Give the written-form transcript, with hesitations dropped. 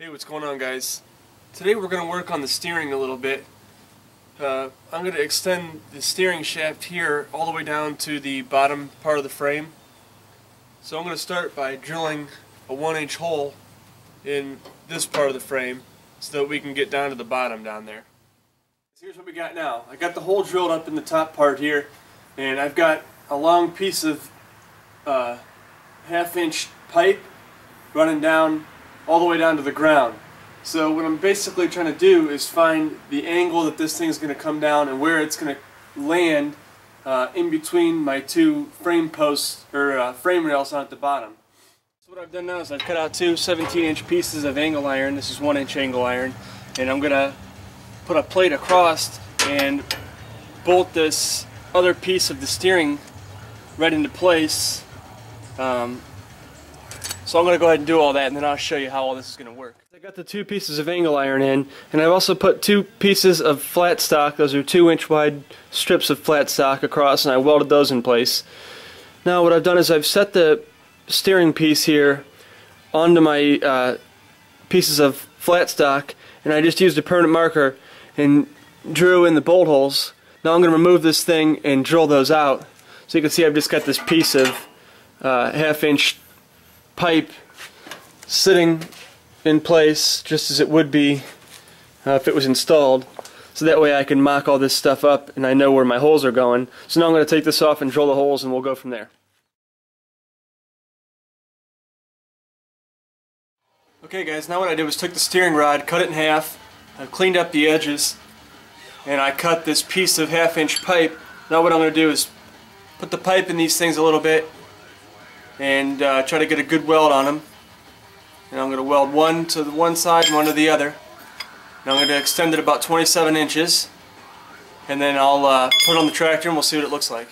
Hey, what's going on, guys? Today we're going to work on the steering a little bit. I'm going to extend the steering shaft here all the way down to the bottom part of the frame. So I'm going to start by drilling a 1-inch hole in this part of the frame so that we can get down to the bottom down there. So here's what we got now. I got the hole drilled up in the top part here, and I've got a long piece of 1/2-inch pipe running down all the way down to the ground. So what I'm basically trying to do is find the angle that this thing is going to come down and where it's going to land in between my two frame posts or frame rails on at the bottom. So what I've done now is I've cut out two 17-inch pieces of angle iron. This is 1-inch angle iron, and I'm going to put a plate across and bolt this other piece of the steering right into place. So I'm going to go ahead and do all that, and then I'll show you how all this is going to work. I got the two pieces of angle iron in, and I've also put two pieces of flat stock. Those are 2-inch wide strips of flat stock across, and I welded those in place. Now what I've done is I've set the steering piece here onto my pieces of flat stock, and I just used a permanent marker and drew in the bolt holes. Now I'm going to remove this thing and drill those out. So you can see I've just got this piece of 1/2-inch pipe sitting in place just as it would be if it was installed, so that way I can mock all this stuff up and I know where my holes are going. So now I'm going to take this off and drill the holes, and we'll go from there. Okay guys, now what I did was took the steering rod, cut it in half, I cleaned up the edges, and I cut this piece of 1/2-inch pipe. Now what I'm going to do is put the pipe in these things a little bit and try to get a good weld on them. And I'm going to weld one to the one side and one to the other. And I'm going to extend it about 27 inches, and then I'll put it on the tractor and we'll see what it looks like.